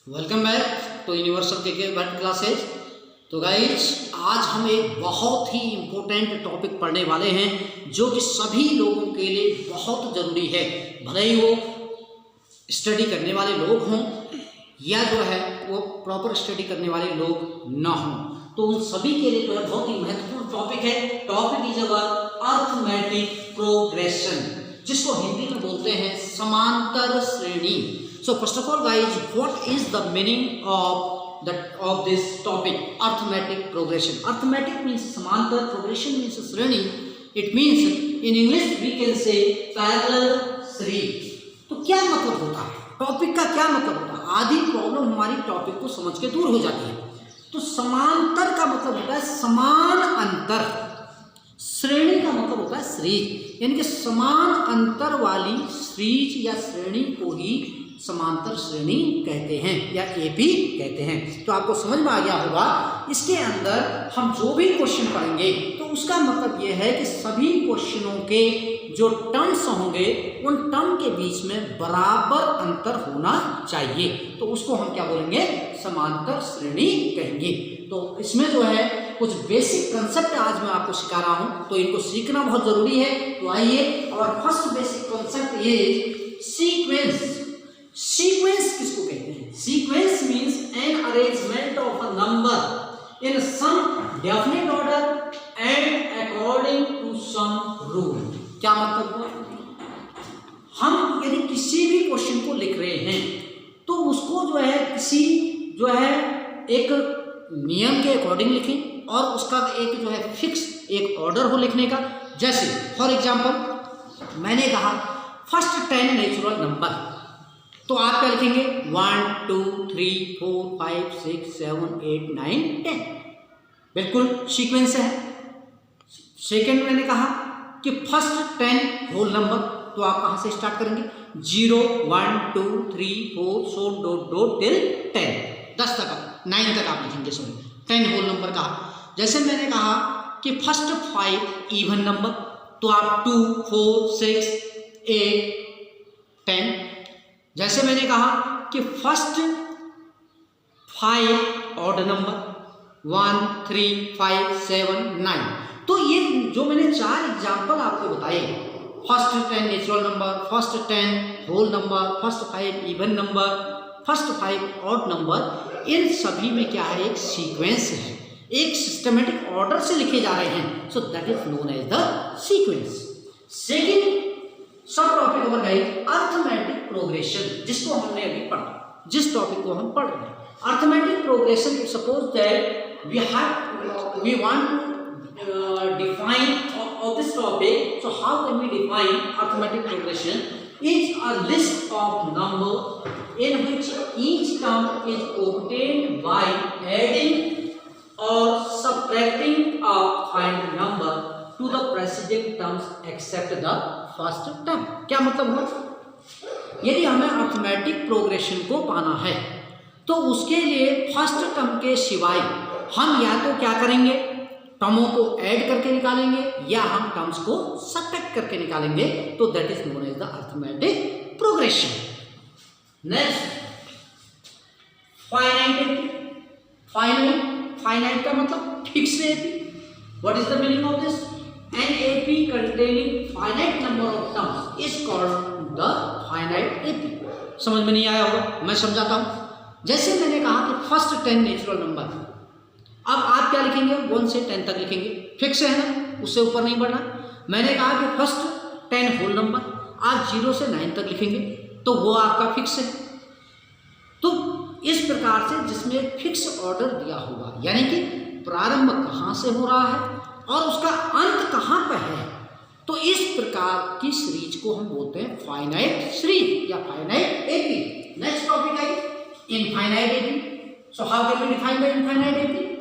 Welcome back to universal के Bhatt classes. तो guys आज हम एक बहुत ही इम्पोर्टेंट टॉपिक पढ़ने वाले हैं जो कि सभी लोगों के लिए बहुत ज़रूरी है, भले ही वो स्टडी करने वाले लोग हों या जो है वो प्रॉपर स्टडी करने वाले लोग ना हों। तो उन सभी के लिए जो है बहुत ही महत्वपूर्ण टॉपिक है। Topic is our arithmetic progression, जिसको हिंदी में बोलते हैं समांतर श्रेणी। So first of all guys, what is the meaning of this topic, arithmetic progression? Arithmetic means samantar, progression means shreni. It means in English we can say parallel series. तो क्या मतलब होता है, टॉपिक का क्या मतलब होता है? आधी प्रॉब्लम हमारी टॉपिक को समझ के दूर हो जाती है। तो समांतर का मतलब होता है समान अंतर, श्रेणी का मतलब होता है सीरीज, यानी कि समान अंतर वाली सीरीज या श्रेणी को ही समांतर श्रेणी कहते हैं या एपी कहते हैं। तो आपको समझ में आ गया होगा। इसके अंदर हम जो भी क्वेश्चन पढ़ेंगे तो उसका मतलब यह है कि सभी क्वेश्चनों के जो टर्म्स होंगे उन टर्म के बीच में बराबर अंतर होना चाहिए, तो उसको हम क्या बोलेंगे, समांतर श्रेणी कहेंगे। तो इसमें जो है कुछ बेसिक कंसेप्ट आज मैं आपको सिखा रहा हूं, तो इनको सीखना बहुत जरूरी है। तो आइए, और फर्स्ट बेसिक कंसेप्ट ये सीक्वेंस। सीक्वेंस किसको कहते हैं? Sequence means an arrangement of a number in some definite order and according to some rule. क्या मतलब हुआ? हम यदि किसी भी क्वेश्चन को लिख रहे हैं तो उसको जो है किसी जो है एक नियम के अकॉर्डिंग लिखें और उसका एक जो है फिक्स एक ऑर्डर हो लिखने का। जैसे फॉर एग्जांपल मैंने कहा फर्स्ट 10 नेचुरल नंबर, तो आप क्या लिखेंगे? 1 2 3 4 5 6 7 8 9 10, बिल्कुल सीक्वेंस है। सेकंड मैंने कहा कि फर्स्ट 10 होल नंबर, तो आप कहाँ से स्टार्ट करेंगे? 0 1 2 3 4 सो डॉट डॉट टिल 10, 10 तक 9 तक आप लिखेंगे, सॉरी 10 होल नंबर कहा। जैसे मैंने कहा कि फर्स्ट 5 इवन नंबर, तो आप 2 4 6 8 10। जैसे मैंने कहा कि फर्स्ट 5 ऑड नंबर, 1 3 5 7 9। तो ये जो मैंने 4 एग्जाम्पल आपको बताए, first 10 natural number, first 10 whole number, first 5 even number, first 5 odd number, इन सभी में क्या है? एक सीक्वेंस है, एक सिस्टमेटिक ऑर्डर से लिखे जा रहे हैं। So that is known as the sequence. Second subtopic over guys, arithmetic progression, जिसको हमने अभी पढ़ा, जिस टॉपिक को हम पढ़ रहे हैं। Arithmetic progression, suppose that we want to define of this topic, so how can we define arithmetic progression? Is a list of number in which each term is obtained by adding or subtracting a final number to the preceding terms except the first term। क्या मतलब हुआ? यदि हमें arithmetic progression को पाना है तो उसके लिए फर्स्ट टर्म के सिवाय हम या तो क्या करेंगे, टर्मों को ऐड करके निकालेंगे या हम टर्म्स को सब्ट्रैक्ट करके निकालेंगे। तो that is known as the arithmetic progression. Next finite. Finite का मतलब fix AP. What is the meaning of this? An AP containing finite number of terms is called the finite AP. समझ में नहीं आया होगा, मैं समझाता हूं। जैसे मैंने कहा कि फर्स्ट 10 नेचुरल नंबर, अब आप क्या लिखेंगे? 1 से 10 तक लिखेंगे, फिक्स है ना, उससे ऊपर नहीं बढ़ना। मैंने कहा कि फर्स्ट 10 होल नंबर, आप 0 से 9 तक लिखेंगे, तो वो आपका फिक्स है। तो इस प्रकार से जिसमें एक फिक्स ऑर्डर दिया होगा, यानी कि प्रारंभ कहाँ से हो रहा है और उसका अंत कहाँ पर है, तो इस प्रकार की सीरीज को हम बोलते हैं फाइनाइट सीरीज या फाइनाइट एपी। नेक्स्ट टॉपिक है infinite AP. So how can we define the infinite AP?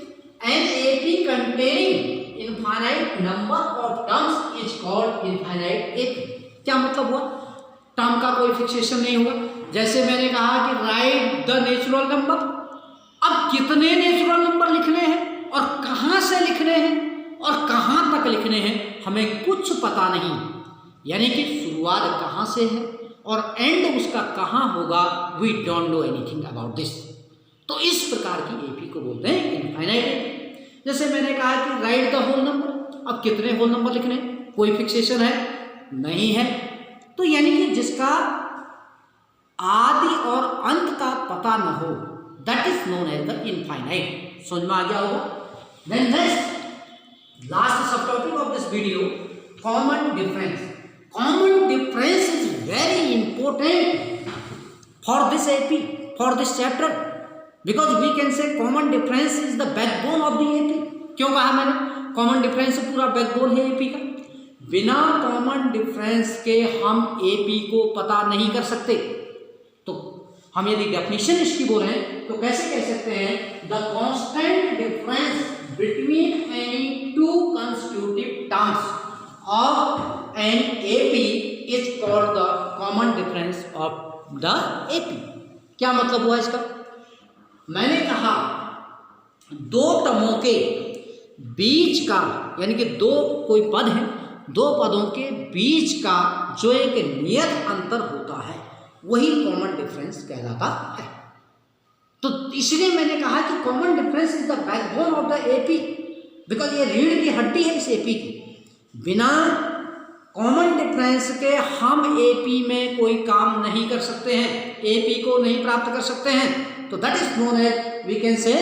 An AP containing infinite number of terms is called infinite AP। क्या मतलब हुआ? टर्म का कोई फिक्सेशन नहीं हुआ। जैसे मैंने कहा कि राइट द नेचुरल नंबर, अब कितने नेचुरल नंबर लिखने हैं और कहाँ से लिखने हैं और कहाँ तक लिखने हैं हमें कुछ पता नहीं, यानी कि शुरुआत कहाँ से है और एंड उसका कहाँ होगा, we don't know anything about this. तो इस प्रकार की एपी को बोलते हैं इनफाइनाइट एपी। जैसे मैंने कहा कि राइट द होल नंबर, अब कितने होल नंबर लिखने, कोई फिक्सेशन है नहीं है, तो यानी कि जिसका आदि और अंत का पता न हो, that is known as the infinite. समझ में आ गया होगा। Then next last sub topic of this video, common difference. Common difference is very important for this AP, for this chapter, because we can say common difference is the backbone of the AP. क्यों कहा मैंने? Common difference पूरा backbone है AP का। बिना common difference के हम AP को पता नहीं कर सकते। तो हम यदि डेफिनेशन इसकी बोल रहे हैं तो कैसे कह सकते हैं? The constant difference between any two constitutive terms of an AP is called the common difference of the AP. क्या मतलब हुआ इसका? मैंने कहा दो टर्मों के बीच का, यानी कि दो कोई पद है, दो पदों के बीच का जो एक नियत अंतर होता है वही कॉमन डिफरेंस कहलाता है। तो इसलिए मैंने कहा कि common difference is the backbone of the AP, because ये रीढ़ की हड्डी है इस एपी की। बिना कॉमन डिफरेंस के हम एपी में कोई काम नहीं कर सकते हैं, एपी को नहीं प्राप्त कर सकते हैं। तो that is known as, we can say,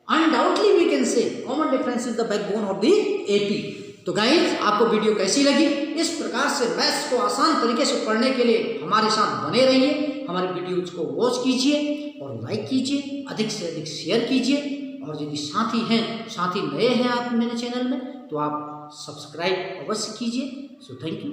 undoubtedly we can say common difference is the backbone of the AP. तो गाइज आपको वीडियो कैसी लगी? इस प्रकार से मैथ्स को आसान तरीके से पढ़ने के लिए हमारे साथ बने रहिए, हमारे वीडियोज को वॉच कीजिए और लाइक कीजिए, अधिक से अधिक शेयर कीजिए। और यदि साथी हैं, साथी नए हैं आप मेरे चैनल में, तो आप सब्सक्राइब अवश्य कीजिए। So thank you.